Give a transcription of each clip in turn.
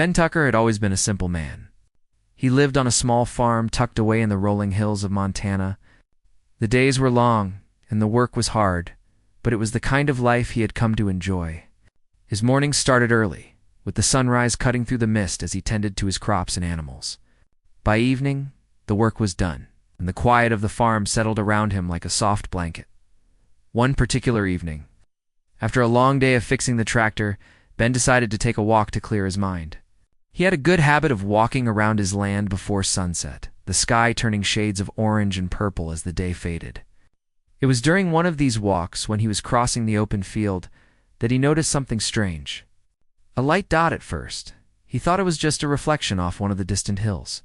Ben Tucker had always been a simple man. He lived on a small farm tucked away in the rolling hills of Montana. The days were long, and the work was hard, but it was the kind of life he had come to enjoy. His mornings started early, with the sunrise cutting through the mist as he tended to his crops and animals. By evening, the work was done, and the quiet of the farm settled around him like a soft blanket. One particular evening, after a long day of fixing the tractor, Ben decided to take a walk to clear his mind. He had a good habit of walking around his land before sunset, the sky turning shades of orange and purple as the day faded. It was during one of these walks, when he was crossing the open field, that he noticed something strange. A light dot at first. He thought it was just a reflection off one of the distant hills.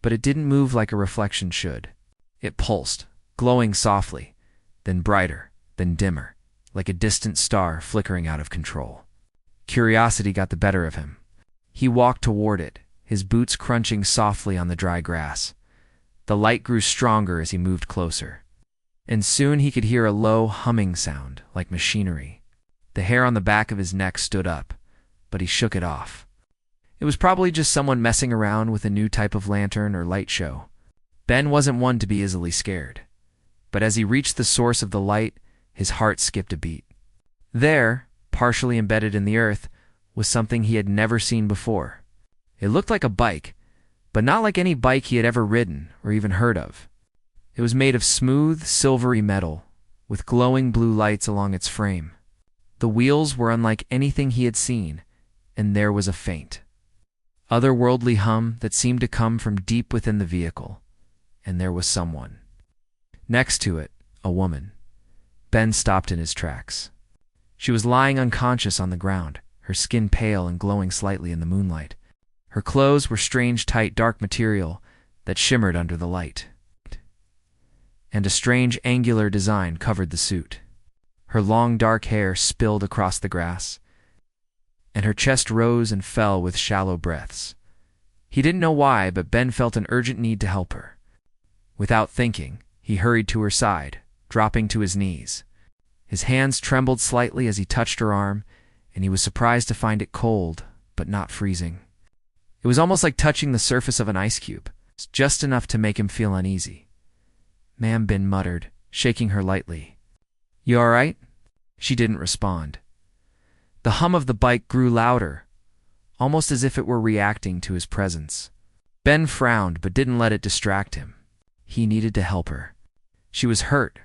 But it didn't move like a reflection should. It pulsed, glowing softly, then brighter, then dimmer, like a distant star flickering out of control. Curiosity got the better of him. He walked toward it, his boots crunching softly on the dry grass. The light grew stronger as he moved closer, and soon he could hear a low humming sound, like machinery. The hair on the back of his neck stood up, but he shook it off. It was probably just someone messing around with a new type of lantern or light show. Ben wasn't one to be easily scared, but as he reached the source of the light, his heart skipped a beat. There, partially embedded in the earth, was something he had never seen before. It looked like a bike, but not like any bike he had ever ridden or even heard of. It was made of smooth, silvery metal, with glowing blue lights along its frame. The wheels were unlike anything he had seen, and there was a faint, otherworldly hum that seemed to come from deep within the vehicle, and there was someone. Next to it, a woman. Ben stopped in his tracks. She was lying unconscious on the ground, her skin pale and glowing slightly in the moonlight. Her clothes were strange, tight, dark material that shimmered under the light, and a strange, angular design covered the suit. Her long, dark hair spilled across the grass, and her chest rose and fell with shallow breaths. He didn't know why, but Ben felt an urgent need to help her. Without thinking, he hurried to her side, dropping to his knees. His hands trembled slightly as he touched her arm, and he was surprised to find it cold, but not freezing. It was almost like touching the surface of an ice cube, just enough to make him feel uneasy. "Ma'am," Ben muttered, shaking her lightly. "You all right?" She didn't respond. The hum of the bike grew louder, almost as if it were reacting to his presence. Ben frowned, but didn't let it distract him. He needed to help her. She was hurt,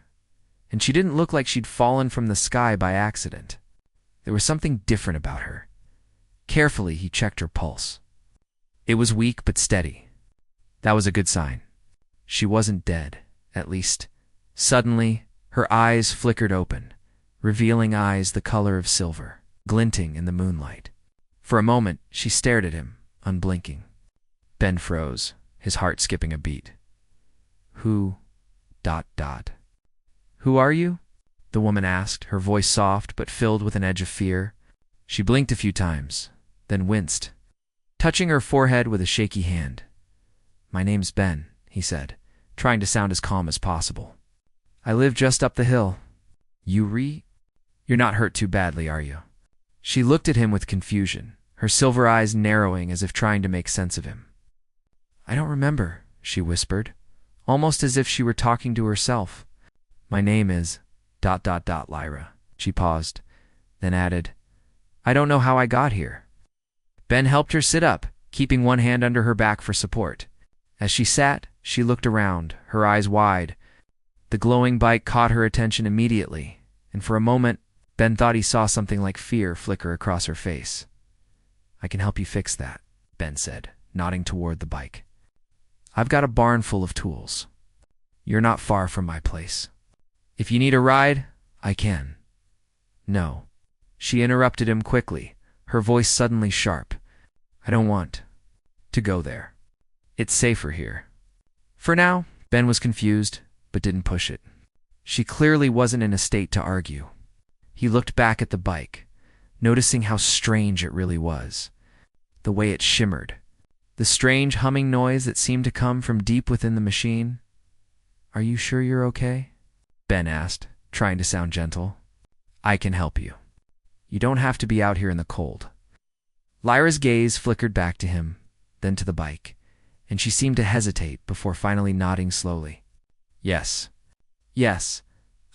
and she didn't look like she'd fallen from the sky by accident. There was something different about her. Carefully, he checked her pulse. It was weak but steady. That was a good sign. She wasn't dead, at least. Suddenly, her eyes flickered open, revealing eyes the color of silver, glinting in the moonlight. For a moment, she stared at him, unblinking. Ben froze, his heart skipping a beat. Who are you?" the woman asked, her voice soft but filled with an edge of fear. She blinked a few times, then winced, touching her forehead with a shaky hand. "My name's Ben," he said, trying to sound as calm as possible. "I live just up the hill. You're not hurt too badly, are you?" She looked at him with confusion, her silver eyes narrowing as if trying to make sense of him. "I don't remember," she whispered, almost as if she were talking to herself. "My name is ... Lyra." She paused, then added, "I don't know how I got here." Ben helped her sit up, keeping one hand under her back for support. As she sat, she looked around, her eyes wide. The glowing bike caught her attention immediately, and for a moment, Ben thought he saw something like fear flicker across her face. "I can help you fix that," Ben said, nodding toward the bike. "I've got a barn full of tools. You're not far from my place. If you need a ride, I can." "No." She interrupted him quickly, her voice suddenly sharp. "I don't want to go there. It's safer here." For now, Ben was confused, but didn't push it. She clearly wasn't in a state to argue. He looked back at the bike, noticing how strange it really was. The way it shimmered. The strange humming noise that seemed to come from deep within the machine. "Are you sure you're okay?" Ben asked, trying to sound gentle. "I can help you. You don't have to be out here in the cold." Lyra's gaze flickered back to him, then to the bike, and she seemed to hesitate before finally nodding slowly. Yes. Yes.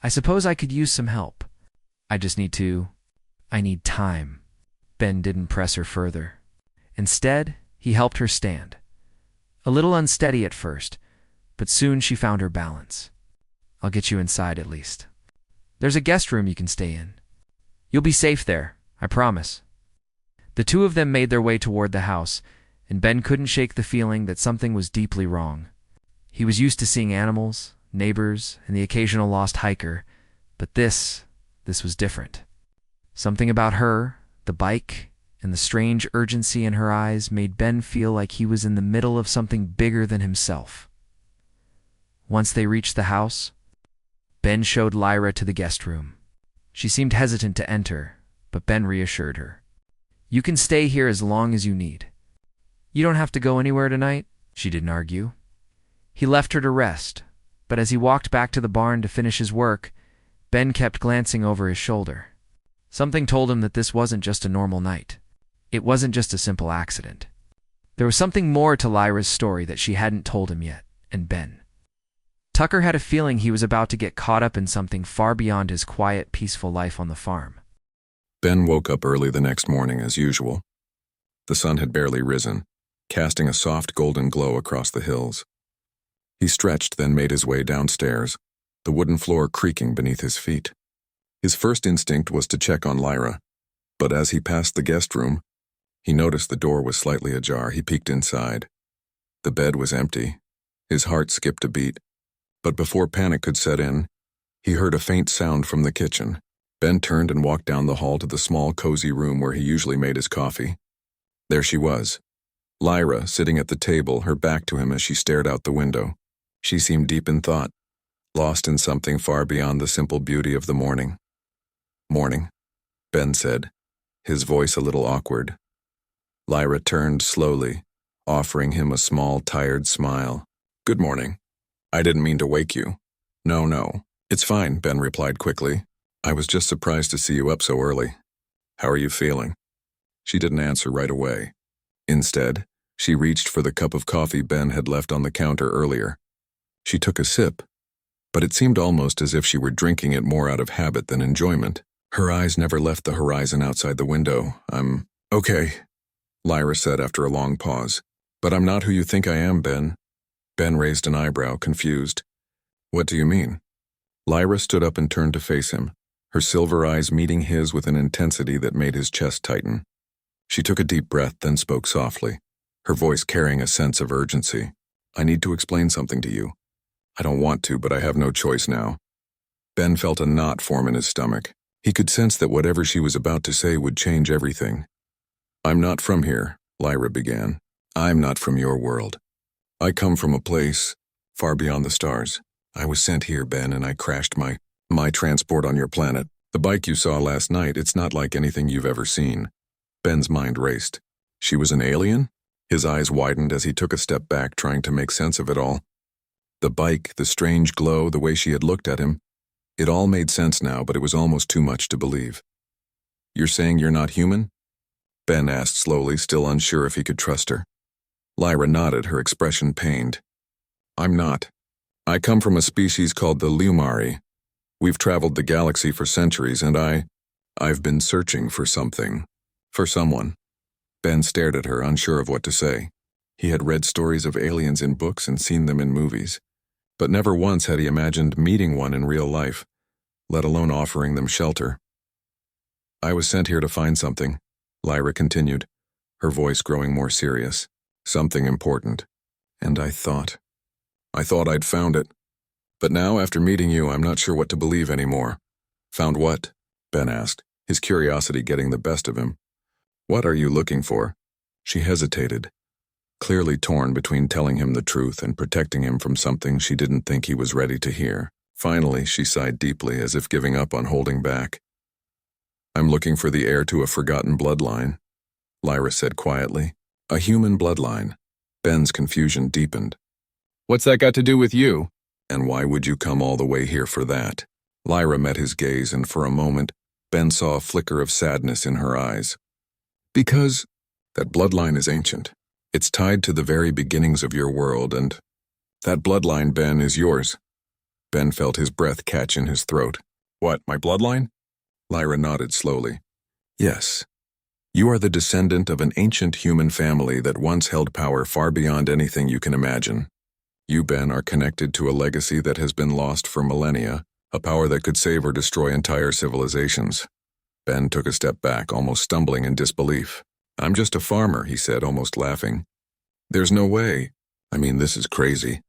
I suppose I could use some help. I need time. Ben didn't press her further. Instead, he helped her stand. A little unsteady at first, but soon she found her balance. I'll get you inside at least. There's a guest room you can stay in. You'll be safe there, I promise. The two of them made their way toward the house, and Ben couldn't shake the feeling that something was deeply wrong. He was used to seeing animals, neighbors, and the occasional lost hiker, but this was different. Something about her, the bike, and the strange urgency in her eyes made Ben feel like he was in the middle of something bigger than himself. Once they reached the house, Ben showed Lyra to the guest room. She seemed hesitant to enter, but Ben reassured her. You can stay here as long as you need. You don't have to go anywhere tonight, she didn't argue. He left her to rest, but as he walked back to the barn to finish his work, Ben kept glancing over his shoulder. Something told him that this wasn't just a normal night. It wasn't just a simple accident. There was something more to Lyra's story that she hadn't told him yet, and Ben. Tucker had a feeling he was about to get caught up in something far beyond his quiet, peaceful life on the farm. Ben woke up early the next morning as usual. The sun had barely risen, casting a soft golden glow across the hills. He stretched, then made his way downstairs, the wooden floor creaking beneath his feet. His first instinct was to check on Lyra, but as he passed the guest room, he noticed the door was slightly ajar. He peeked inside. The bed was empty. His heart skipped a beat, but before panic could set in, he heard a faint sound from the kitchen. Ben turned and walked down the hall to the small, cozy room where he usually made his coffee. There she was, Lyra, sitting at the table, her back to him as she stared out the window. She seemed deep in thought, lost in something far beyond the simple beauty of the morning. Morning, Ben said, his voice a little awkward. Lyra turned slowly, offering him a small, tired smile. Good morning. I didn't mean to wake you. No, it's fine, Ben replied quickly. I was just surprised to see you up so early. How are you feeling? She didn't answer right away. Instead, she reached for the cup of coffee Ben had left on the counter earlier. She took a sip, but it seemed almost as if she were drinking it more out of habit than enjoyment. Her eyes never left the horizon outside the window. I'm okay, Lyra said after a long pause. But I'm not who you think I am, Ben. Ben raised an eyebrow, confused. What do you mean? Lyra stood up and turned to face him, her silver eyes meeting his with an intensity that made his chest tighten. She took a deep breath, then spoke softly, her voice carrying a sense of urgency. I need to explain something to you. I don't want to, but I have no choice now. Ben felt a knot form in his stomach. He could sense that whatever she was about to say would change everything. I'm not from here, Lyra began. I'm not from your world. I come from a place far beyond the stars. I was sent here, Ben, and I crashed my transport on your planet. The bike you saw last night, it's not like anything you've ever seen. Ben's mind raced. She was an alien? His eyes widened as he took a step back, trying to make sense of it all. The bike, the strange glow, the way she had looked at him, it all made sense now, but it was almost too much to believe. You're saying you're not human? Ben asked slowly, still unsure if he could trust her. Lyra nodded, her expression pained. I'm not. I come from a species called the Lumari. We've traveled the galaxy for centuries, and I've been searching for something. For someone. Ben stared at her, unsure of what to say. He had read stories of aliens in books and seen them in movies, but never once had he imagined meeting one in real life, let alone offering them shelter. I was sent here to find something, Lyra continued, her voice growing more serious. Something important. And I thought I'd found it. But now, after meeting you, I'm not sure what to believe anymore. Found what? Ben asked, his curiosity getting the best of him. What are you looking for? She hesitated, clearly torn between telling him the truth and protecting him from something she didn't think he was ready to hear. Finally, she sighed deeply, as if giving up on holding back. I'm looking for the heir to a forgotten bloodline, Lyra said quietly. A human bloodline. Ben's confusion deepened. What's that got to do with you? And why would you come all the way here for that? Lyra met his gaze, and for a moment, Ben saw a flicker of sadness in her eyes. Because That bloodline is ancient. It's tied to the very beginnings of your world, and that bloodline, Ben, is yours. Ben felt his breath catch in his throat. What, my bloodline? Lyra nodded slowly. Yes. You are the descendant of an ancient human family that once held power far beyond anything you can imagine. You, Ben, are connected to a legacy that has been lost for millennia, a power that could save or destroy entire civilizations. Ben took a step back, almost stumbling in disbelief. I'm just a farmer, he said, almost laughing. There's no way. I mean, this is crazy.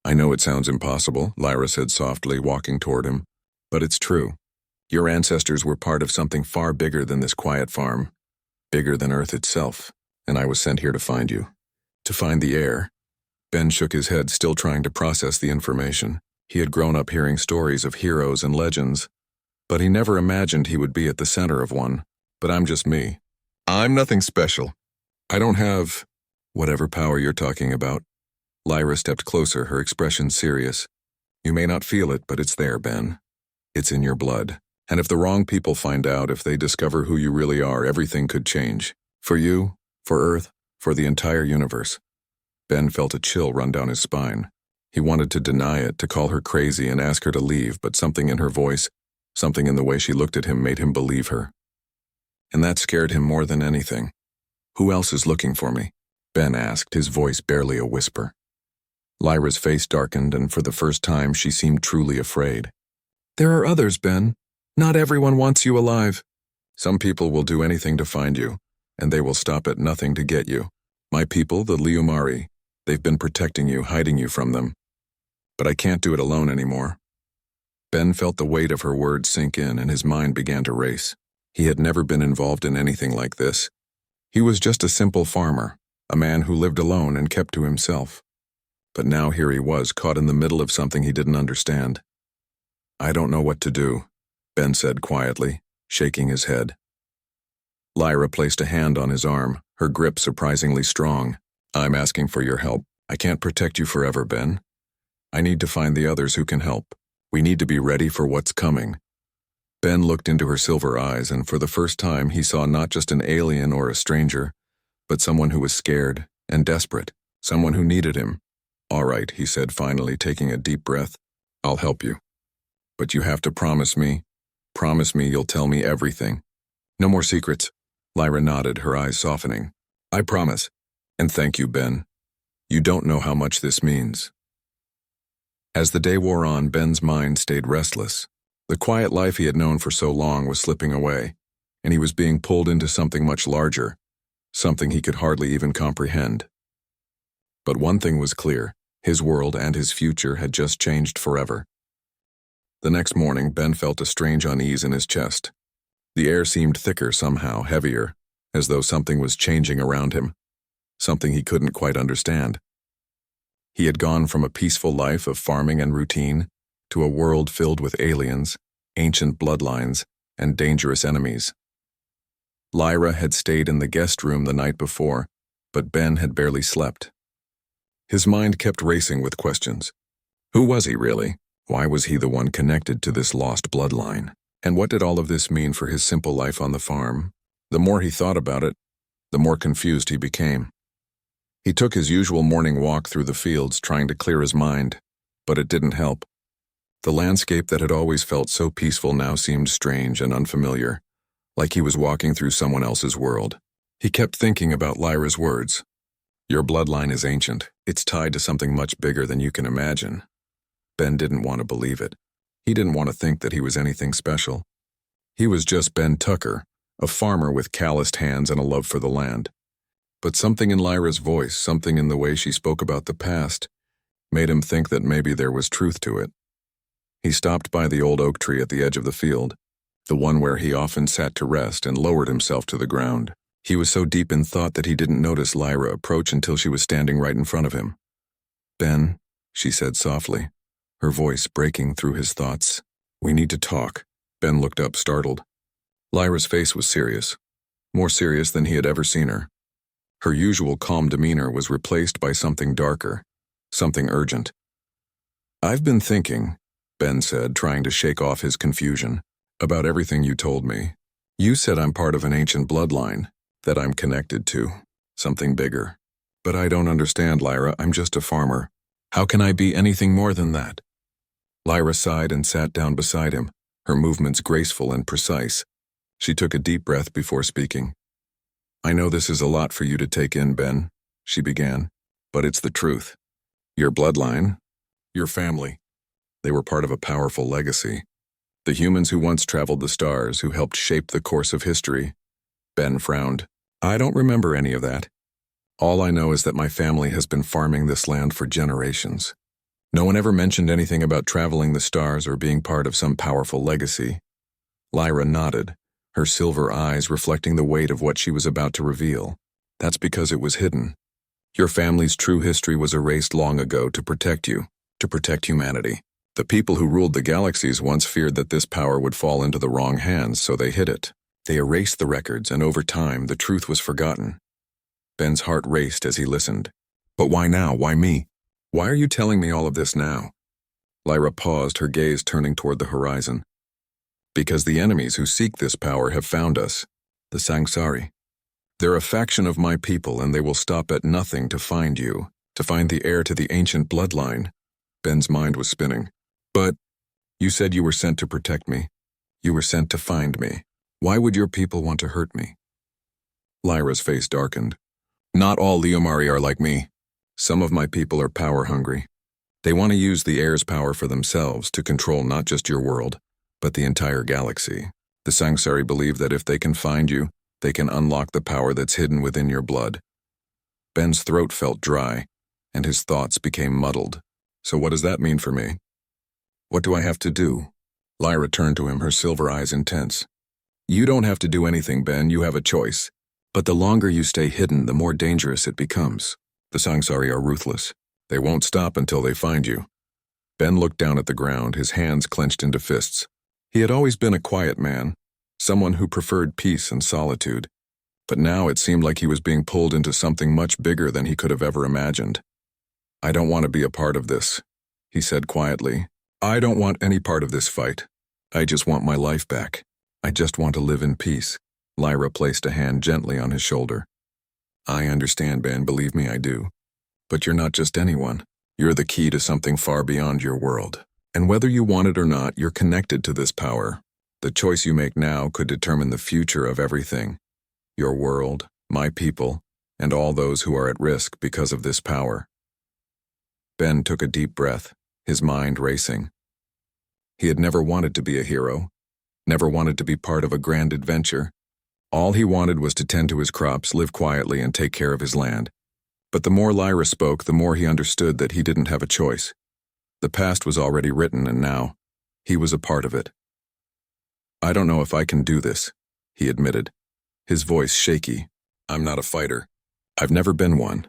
I know it sounds impossible, Lyra said softly, walking toward him. But it's true. Your ancestors were part of something far bigger than this quiet farm. Bigger than Earth itself. And I was sent here to find you. To find the heir. Ben shook his head, still trying to process the information. He had grown up hearing stories of heroes and legends, but he never imagined he would be at the center of one. But I'm just me. I'm nothing special. I don't have whatever power you're talking about. Lyra stepped closer, her expression serious. You may not feel it, but it's there, Ben. It's in your blood. And if the wrong people find out, if they discover who you really are, everything could change. For you, for Earth, for the entire universe. Ben felt a chill run down his spine. He wanted to deny it, to call her crazy and ask her to leave, but something in her voice, something in the way she looked at him made him believe her. And that scared him more than anything. Who else is looking for me? Ben asked, his voice barely a whisper. Lyra's face darkened, and for the first time she seemed truly afraid. There are others, Ben. Not everyone wants you alive. Some people will do anything to find you, and they will stop at nothing to get you. My people, the Liumari, they've been protecting you, hiding you from them. But I can't do it alone anymore. Ben felt the weight of her words sink in, and his mind began to race. He had never been involved in anything like this. He was just a simple farmer, a man who lived alone and kept to himself. But now here he was, caught in the middle of something he didn't understand. I don't know what to do, Ben said quietly, shaking his head. Lyra placed a hand on his arm, her grip surprisingly strong. I'm asking for your help. I can't protect you forever, Ben. I need to find the others who can help. We need to be ready for what's coming. Ben looked into her silver eyes, and for the first time he saw not just an alien or a stranger, but someone who was scared and desperate, someone who needed him. All right, he said finally, taking a deep breath. I'll help you. But you have to promise me you'll tell me everything. No more secrets. Lyra nodded, her eyes softening. I promise. And thank you, Ben. You don't know how much this means. As the day wore on, Ben's mind stayed restless. The quiet life he had known for so long was slipping away, and he was being pulled into something much larger, something he could hardly even comprehend. But one thing was clear, his world and his future had just changed forever. The next morning, Ben felt a strange unease in his chest. The air seemed thicker somehow, heavier, as though something was changing around him, something he couldn't quite understand. He had gone from a peaceful life of farming and routine to a world filled with aliens, ancient bloodlines, and dangerous enemies. Lyra had stayed in the guest room the night before, but Ben had barely slept. His mind kept racing with questions. Who was he really? Why was he the one connected to this lost bloodline? And what did all of this mean for his simple life on the farm? The more he thought about it, the more confused he became. He took his usual morning walk through the fields, trying to clear his mind, but it didn't help. The landscape that had always felt so peaceful now seemed strange and unfamiliar, like he was walking through someone else's world. He kept thinking about Lyra's words. Your bloodline is ancient. It's tied to something much bigger than you can imagine. Ben didn't want to believe it. He didn't want to think that he was anything special. He was just Ben Tucker, a farmer with calloused hands and a love for the land. But something in Lyra's voice, something in the way she spoke about the past, made him think that maybe there was truth to it. He stopped by the old oak tree at the edge of the field, the one where he often sat to rest, and lowered himself to the ground. He was so deep in thought that he didn't notice Lyra approach until she was standing right in front of him. Ben, she said softly, her voice breaking through his thoughts. We need to talk. Ben looked up, startled. Lyra's face was serious, more serious than he had ever seen her. Her usual calm demeanor was replaced by something darker, something urgent. I've been thinking, Ben said, trying to shake off his confusion, about everything you told me. You said I'm part of an ancient bloodline, that I'm connected to. Something bigger. But I don't understand, Lyra. I'm just a farmer. How can I be anything more than that? Lyra sighed and sat down beside him, her movements graceful and precise. She took a deep breath before speaking. I know this is a lot for you to take in, Ben, she began, but it's the truth. Your bloodline, your family, they were part of a powerful legacy. The humans who once traveled the stars, who helped shape the course of history. Ben frowned. I don't remember any of that. All I know is that my family has been farming this land for generations. No one ever mentioned anything about traveling the stars or being part of some powerful legacy. Lyra nodded, her silver eyes reflecting the weight of what she was about to reveal. That's because it was hidden. Your family's true history was erased long ago to protect you, to protect humanity. The people who ruled the galaxies once feared that this power would fall into the wrong hands, so they hid it. They erased the records, and over time, the truth was forgotten. Ben's heart raced as he listened. But why now? Why me? Why are you telling me all of this now? Lyra paused, her gaze turning toward the horizon. Because the enemies who seek this power have found us, the Sangsari. They're a faction of my people, and they will stop at nothing to find you, to find the heir to the ancient bloodline. Ben's mind was spinning. But you said you were sent to protect me. You were sent to find me. Why would your people want to hurt me? Lyra's face darkened. Not all Leomari are like me. Some of my people are power-hungry. They want to use the heir's power for themselves to control not just your world, but the entire galaxy. The Sangsari believe that if they can find you, they can unlock the power that's hidden within your blood. Ben's throat felt dry, and his thoughts became muddled. So what does that mean for me? What do I have to do? Lyra turned to him, her silver eyes intense. You don't have to do anything, Ben. You have a choice. But the longer you stay hidden, the more dangerous it becomes. The Sangsari are ruthless. They won't stop until they find you. Ben looked down at the ground, his hands clenched into fists. He had always been a quiet man, someone who preferred peace and solitude. But now it seemed like he was being pulled into something much bigger than he could have ever imagined. I don't want to be a part of this, he said quietly. I don't want any part of this fight. I just want my life back. I just want to live in peace. Lyra placed a hand gently on his shoulder. I understand, Ben, believe me, I do. But you're not just anyone. You're the key to something far beyond your world. And whether you want it or not, you're connected to this power. The choice you make now could determine the future of everything. Your world, my people, and all those who are at risk because of this power. Ben took a deep breath, his mind racing. He had never wanted to be a hero, never wanted to be part of a grand adventure. All he wanted was to tend to his crops, live quietly, and take care of his land. But the more Lyra spoke, the more he understood that he didn't have a choice. The past was already written, and now, he was a part of it. I don't know if I can do this, he admitted, his voice shaky. I'm not a fighter. I've never been one.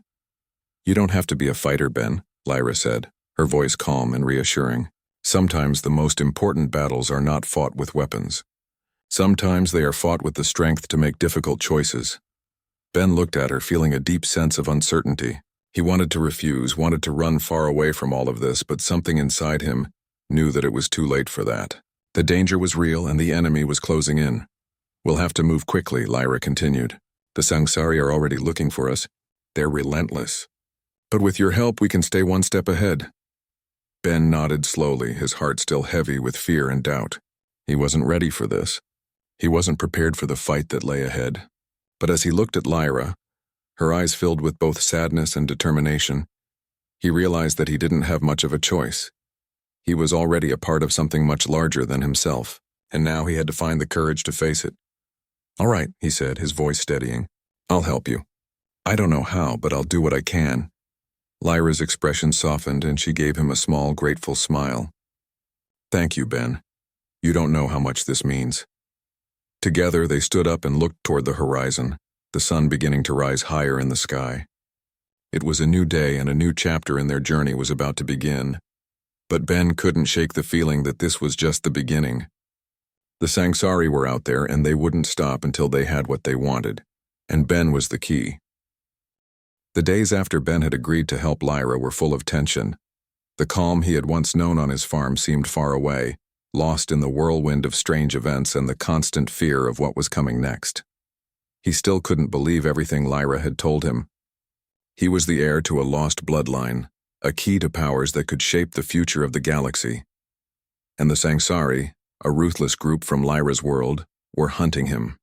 You don't have to be a fighter, Ben, Lyra said, her voice calm and reassuring. Sometimes the most important battles are not fought with weapons. Sometimes they are fought with the strength to make difficult choices. Ben looked at her, feeling a deep sense of uncertainty. He wanted to refuse, wanted to run far away from all of this, but something inside him knew that it was too late for that. The danger was real and the enemy was closing in. We'll have to move quickly, Lyra continued. The Sangsari are already looking for us. They're relentless. But with your help, we can stay one step ahead. Ben nodded slowly, his heart still heavy with fear and doubt. He wasn't ready for this. He wasn't prepared for the fight that lay ahead. But as he looked at Lyra, her eyes filled with both sadness and determination, he realized that he didn't have much of a choice. He was already a part of something much larger than himself, and now he had to find the courage to face it. All right, he said, his voice steadying. I'll help you. I don't know how, but I'll do what I can. Lyra's expression softened, and she gave him a small, grateful smile. Thank you, Ben. You don't know how much this means. Together, they stood up and looked toward the horizon, the sun beginning to rise higher in the sky. It was a new day, and a new chapter in their journey was about to begin. But Ben couldn't shake the feeling that this was just the beginning. The Sangsari were out there, and they wouldn't stop until they had what they wanted. And Ben was the key. The days after Ben had agreed to help Lyra were full of tension. The calm he had once known on his farm seemed far away, lost in the whirlwind of strange events and the constant fear of what was coming next. He still couldn't believe everything Lyra had told him. He was the heir to a lost bloodline, a key to powers that could shape the future of the galaxy. And the Sangsari, a ruthless group from Lyra's world, were hunting him.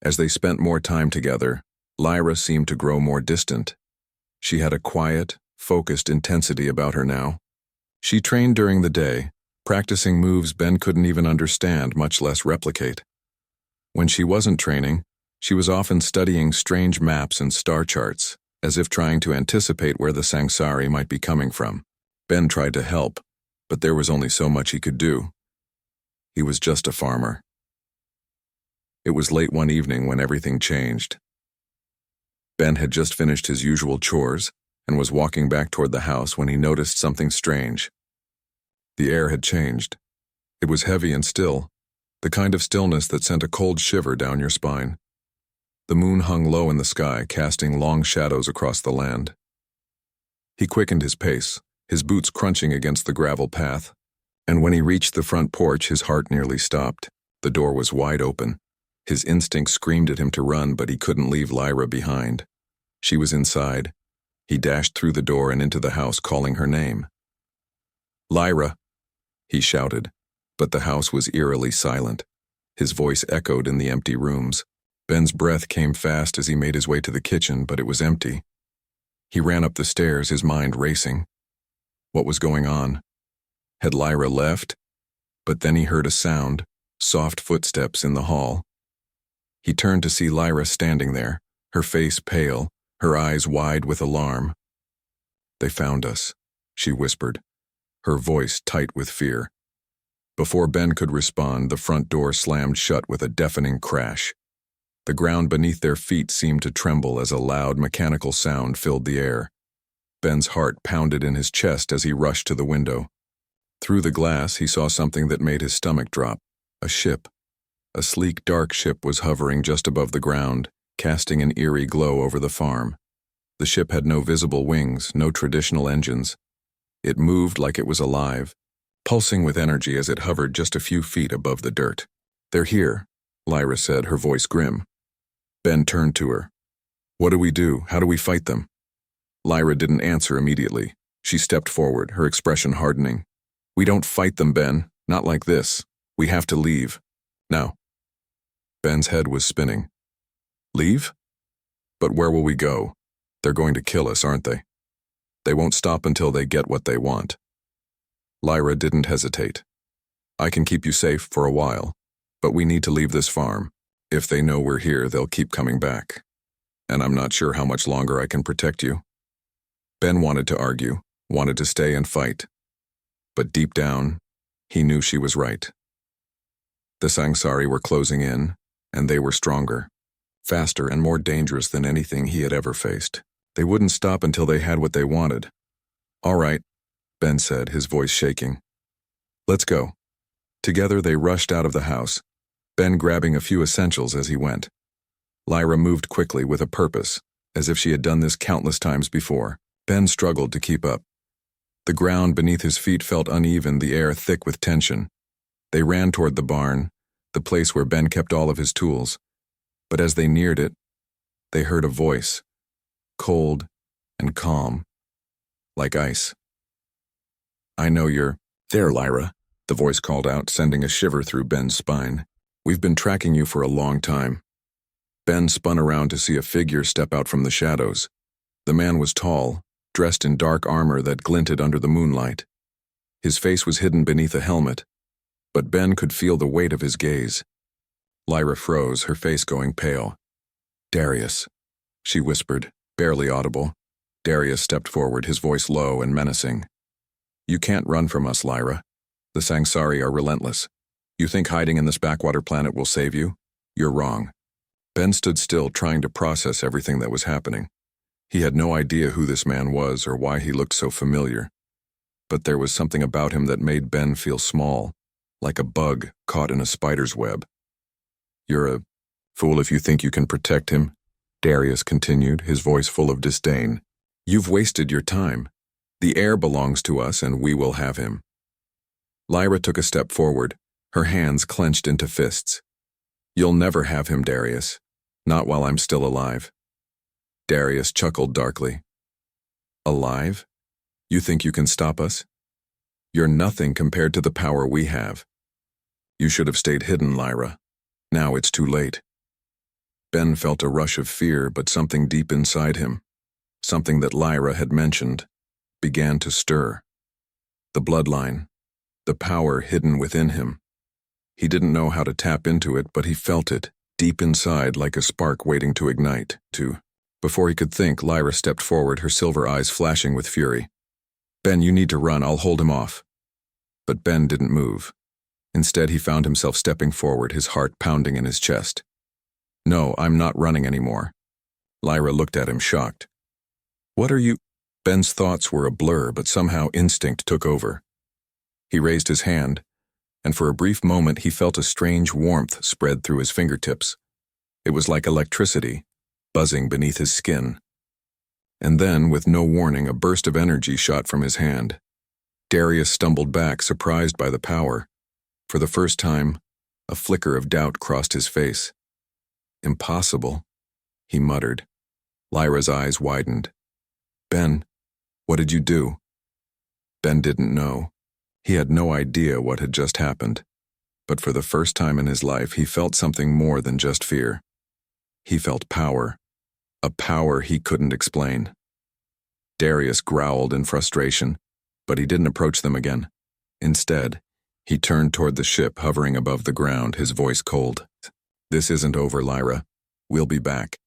As they spent more time together, Lyra seemed to grow more distant. She had a quiet, focused intensity about her now. She trained during the day, practicing moves Ben couldn't even understand, much less replicate. When she wasn't training, she was often studying strange maps and star charts, as if trying to anticipate where the Sangsari might be coming from. Ben tried to help, but there was only so much he could do. He was just a farmer. It was late one evening when everything changed. Ben had just finished his usual chores and was walking back toward the house when he noticed something strange. The air had changed. It was heavy and still, the kind of stillness that sent a cold shiver down your spine. The moon hung low in the sky, casting long shadows across the land. He quickened his pace, his boots crunching against the gravel path, and when he reached the front porch, his heart nearly stopped. The door was wide open. His instinct screamed at him to run, but he couldn't leave Lyra behind. She was inside. He dashed through the door and into the house, calling her name. "Lyra," he shouted, but the house was eerily silent. His voice echoed in the empty rooms. Ben's breath came fast as he made his way to the kitchen, but it was empty. He ran up the stairs, his mind racing. What was going on? Had Lyra left? But then he heard a sound, soft footsteps in the hall. He turned to see Lyra standing there, her face pale, her eyes wide with alarm. "They found us," she whispered, her voice tight with fear. Before Ben could respond, the front door slammed shut with a deafening crash. The ground beneath their feet seemed to tremble as a loud mechanical sound filled the air. Ben's heart pounded in his chest as he rushed to the window. Through the glass, he saw something that made his stomach drop. A ship. A sleek, dark ship was hovering just above the ground, casting an eerie glow over the farm. The ship had no visible wings, no traditional engines. It moved like it was alive, pulsing with energy as it hovered just a few feet above the dirt. "They're here," Lyra said, her voice grim. Ben turned to her. "What do we do? How do we fight them?" Lyra didn't answer immediately. She stepped forward, her expression hardening. "We don't fight them, Ben. Not like this. We have to leave. Now." Ben's head was spinning. "Leave? But where will we go? They're going to kill us, aren't they? They won't stop until they get what they want." Lyra didn't hesitate. "I can keep you safe for a while, but we need to leave this farm. If they know we're here, they'll keep coming back. And I'm not sure how much longer I can protect you." Ben wanted to argue, wanted to stay and fight. But deep down, he knew she was right. The Sangsari were closing in, and they were stronger, faster and more dangerous than anything he had ever faced. They wouldn't stop until they had what they wanted. "All right," Ben said, his voice shaking. "Let's go." Together they rushed out of the house, Ben grabbing a few essentials as he went. Lyra moved quickly with a purpose, as if she had done this countless times before. Ben struggled to keep up. The ground beneath his feet felt uneven, the air thick with tension. They ran toward the barn, the place where Ben kept all of his tools. But as they neared it, they heard a voice, cold and calm, like ice. "I know you're there, Lyra," the voice called out, sending a shiver through Ben's spine. "We've been tracking you for a long time." Ben spun around to see a figure step out from the shadows. The man was tall, dressed in dark armor that glinted under the moonlight. His face was hidden beneath a helmet, but Ben could feel the weight of his gaze. Lyra froze, her face going pale. "Darius," she whispered, barely audible. Darius stepped forward, his voice low and menacing. "You can't run from us, Lyra. The Sangsari are relentless. You think hiding in this backwater planet will save you? You're wrong." Ben stood still, trying to process everything that was happening. He had no idea who this man was or why he looked so familiar. But there was something about him that made Ben feel small, like a bug caught in a spider's web. "You're a fool if you think you can protect him," Darius continued, his voice full of disdain. "You've wasted your time. The heir belongs to us and we will have him." Lyra took a step forward, her hands clenched into fists. "You'll never have him, Darius. Not while I'm still alive. Darius chuckled darkly. Alive? You think you can stop us? You're nothing compared to the power we have. You should have stayed hidden, Lyra. Now it's too late. Ben felt a rush of fear, but something deep inside him, something that Lyra had mentioned, began to stir. The bloodline, the power hidden within him. He didn't know how to tap into it, but he felt it, deep inside like a spark waiting to ignite, Before he could think, Lyra stepped forward, her silver eyes flashing with fury. Ben, you need to run, I'll hold him off. But Ben didn't move. Instead, he found himself stepping forward, his heart pounding in his chest. No, I'm not running anymore. Lyra looked at him, shocked. What are you? Ben's thoughts were a blur, but somehow instinct took over. He raised his hand, and for a brief moment he felt a strange warmth spread through his fingertips. It was like electricity, buzzing beneath his skin. And then, with no warning, a burst of energy shot from his hand. Darius stumbled back, surprised by the power. For the first time, a flicker of doubt crossed his face. Impossible, he muttered. Lyra's eyes widened. Ben, what did you do? Ben didn't know. He had no idea what had just happened. But for the first time in his life, he felt something more than just fear. He felt power. A power he couldn't explain. Darius growled in frustration, but he didn't approach them again. Instead, he turned toward the ship hovering above the ground, his voice cold. This isn't over, Lyra. We'll be back.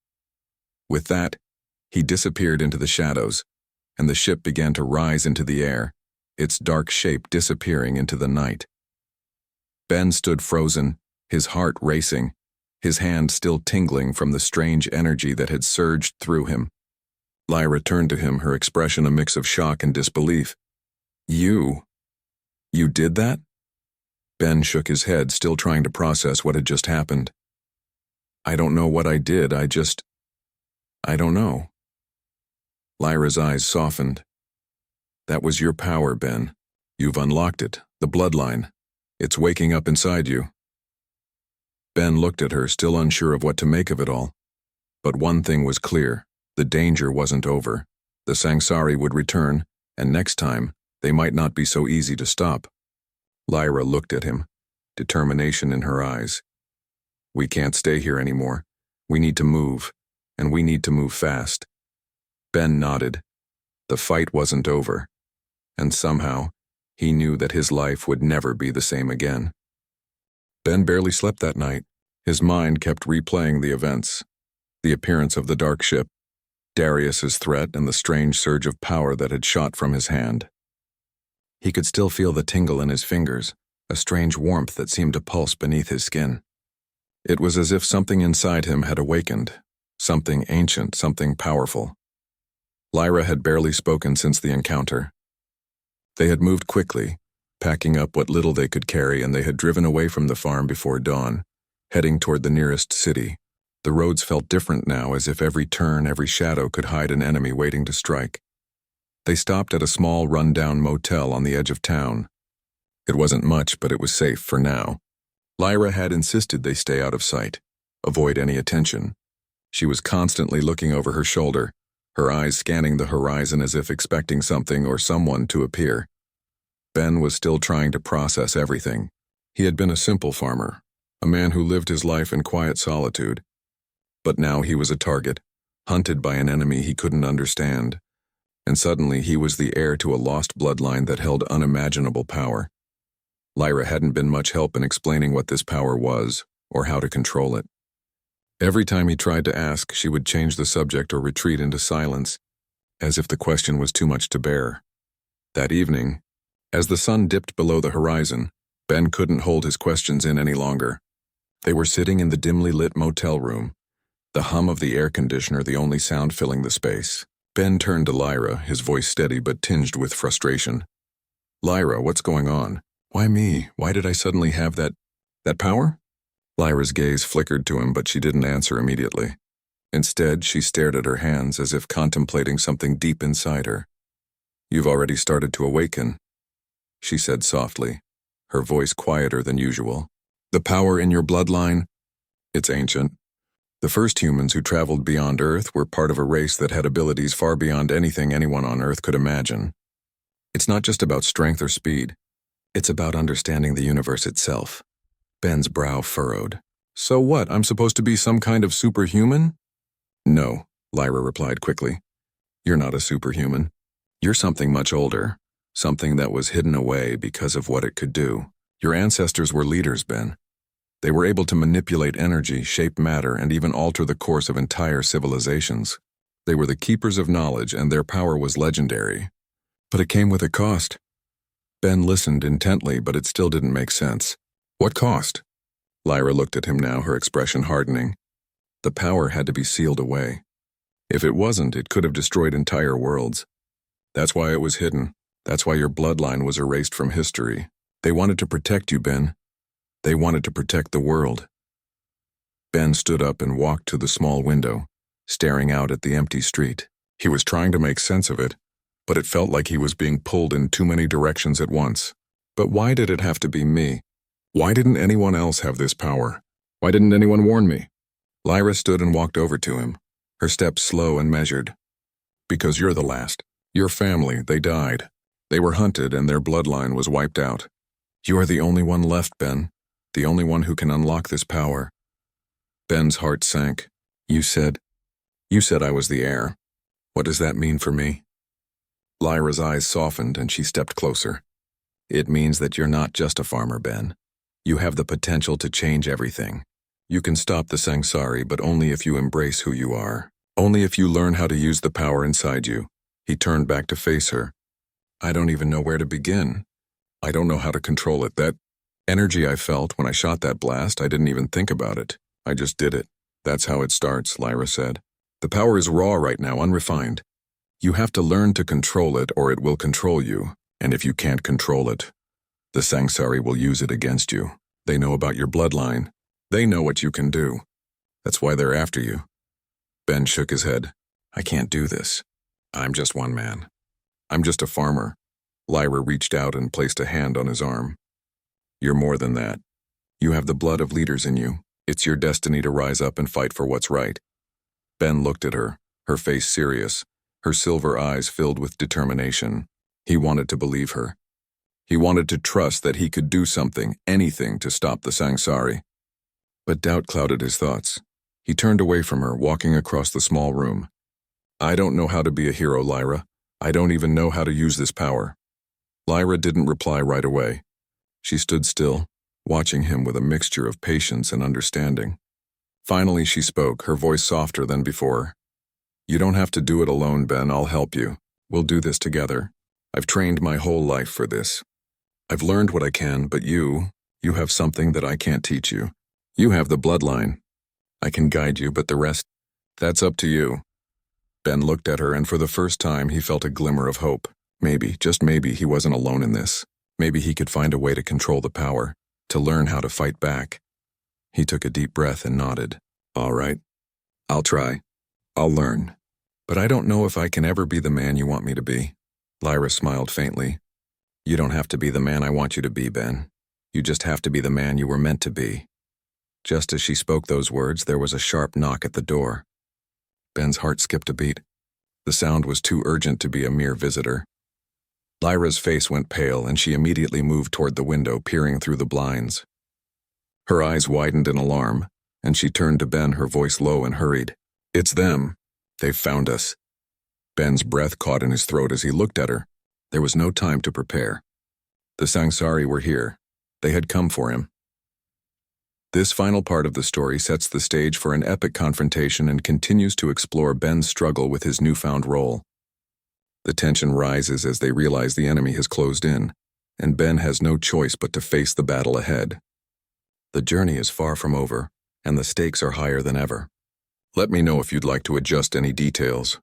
With that, he disappeared into the shadows, and the ship began to rise into the air, its dark shape disappearing into the night. Ben stood frozen, his heart racing, his hand still tingling from the strange energy that had surged through him. Lyra turned to him, her expression a mix of shock and disbelief. You did that? Ben shook his head, still trying to process what had just happened. I don't know what I did, I don't know. Lyra's eyes softened. That was your power, Ben. You've unlocked it, the bloodline. It's waking up inside you. Ben looked at her, still unsure of what to make of it all. But one thing was clear, the danger wasn't over. The Sangsari would return, and next time, they might not be so easy to stop. Lyra looked at him, determination in her eyes. We can't stay here anymore. We need to move, and we need to move fast. Ben nodded. The fight wasn't over, and somehow, he knew that his life would never be the same again. Ben barely slept that night. His mind kept replaying the events, the appearance of the dark ship, Darius's threat, and the strange surge of power that had shot from his hand. He could still feel the tingle in his fingers, a strange warmth that seemed to pulse beneath his skin. It was as if something inside him had awakened, something ancient, something powerful. Lyra had barely spoken since the encounter. They had moved quickly, packing up what little they could carry, and they had driven away from the farm before dawn, heading toward the nearest city. The roads felt different now, as if every turn, every shadow could hide an enemy waiting to strike. They stopped at a small, run-down motel on the edge of town. It wasn't much, but it was safe for now. Lyra had insisted they stay out of sight, avoid any attention. She was constantly looking over her shoulder, her eyes scanning the horizon as if expecting something or someone to appear. Ben was still trying to process everything. He had been a simple farmer, a man who lived his life in quiet solitude. But now he was a target, hunted by an enemy he couldn't understand. And suddenly he was the heir to a lost bloodline that held unimaginable power. Lyra hadn't been much help in explaining what this power was, or how to control it. Every time he tried to ask, she would change the subject or retreat into silence, as if the question was too much to bear. That evening, as the sun dipped below the horizon, Ben couldn't hold his questions in any longer. They were sitting in the dimly lit motel room, the hum of the air conditioner the only sound filling the space. Ben turned to Lyra, his voice steady but tinged with frustration. Lyra, what's going on? Why me? Why did I suddenly have that power? Lyra's gaze flickered to him, but she didn't answer immediately. Instead, she stared at her hands as if contemplating something deep inside her. You've already started to awaken, she said softly, her voice quieter than usual. The power in your bloodline? It's ancient. The first humans who traveled beyond Earth were part of a race that had abilities far beyond anything anyone on Earth could imagine. It's not just about strength or speed. It's about understanding the universe itself. Ben's brow furrowed. So what, I'm supposed to be some kind of superhuman? No, Lyra replied quickly. You're not a superhuman. You're something much older, something that was hidden away because of what it could do. Your ancestors were leaders, Ben. They were able to manipulate energy, shape matter, and even alter the course of entire civilizations. They were the keepers of knowledge, and their power was legendary. But it came with a cost. Ben listened intently, but it still didn't make sense. What cost? Lyra looked at him now, her expression hardening. The power had to be sealed away. If it wasn't, it could have destroyed entire worlds. That's why it was hidden. That's why your bloodline was erased from history. They wanted to protect you, Ben. They wanted to protect the world. Ben stood up and walked to the small window, staring out at the empty street. He was trying to make sense of it, but it felt like he was being pulled in too many directions at once. But why did it have to be me? Why didn't anyone else have this power? Why didn't anyone warn me? Lyra stood and walked over to him, her steps slow and measured. Because you're the last. Your family, they died. They were hunted and their bloodline was wiped out. You are the only one left, Ben. The only one who can unlock this power. Ben's heart sank. You said I was the heir. What does that mean for me? Lyra's eyes softened and she stepped closer. It means that you're not just a farmer, Ben. You have the potential to change everything. You can stop the Sangsari, but only if you embrace who you are. Only if you learn how to use the power inside you. He turned back to face her. I don't even know where to begin. I don't know how to control it. That energy I felt when I shot that blast, I didn't even think about it. I just did it. That's how it starts, Lyra said. The power is raw right now, unrefined. You have to learn to control it or it will control you. And if you can't control it, the Sangsari will use it against you. They know about your bloodline. They know what you can do. That's why they're after you. Ben shook his head. I can't do this. I'm just one man. I'm just a farmer. Lyra reached out and placed a hand on his arm. You're more than that. You have the blood of leaders in you. It's your destiny to rise up and fight for what's right. Ben looked at her, her face serious, her silver eyes filled with determination. He wanted to believe her. He wanted to trust that he could do something, anything, to stop the Sangsari. But doubt clouded his thoughts. He turned away from her, walking across the small room. I don't know how to be a hero, Lyra. I don't even know how to use this power. Lyra didn't reply right away. She stood still, watching him with a mixture of patience and understanding. Finally, she spoke, her voice softer than before. You don't have to do it alone, Ben. I'll help you. We'll do this together. I've trained my whole life for this. I've learned what I can, but you have something that I can't teach you. You have the bloodline. I can guide you, but the rest, that's up to you. Ben looked at her, and for the first time he felt a glimmer of hope. Maybe, just maybe, he wasn't alone in this. Maybe he could find a way to control the power, to learn how to fight back. He took a deep breath and nodded. All right. I'll try. I'll learn. But I don't know if I can ever be the man you want me to be. Lyra smiled faintly. You don't have to be the man I want you to be, Ben. You just have to be the man you were meant to be. Just as she spoke those words, there was a sharp knock at the door. Ben's heart skipped a beat. The sound was too urgent to be a mere visitor. Lyra's face went pale, and she immediately moved toward the window, peering through the blinds. Her eyes widened in alarm, and she turned to Ben, her voice low and hurried. It's them. They've found us. Ben's breath caught in his throat as he looked at her. There was no time to prepare. The Sangsari were here. They had come for him. This final part of the story sets the stage for an epic confrontation and continues to explore Ben's struggle with his newfound role. The tension rises as they realize the enemy has closed in, and Ben has no choice but to face the battle ahead. The journey is far from over, and the stakes are higher than ever. Let me know if you'd like to adjust any details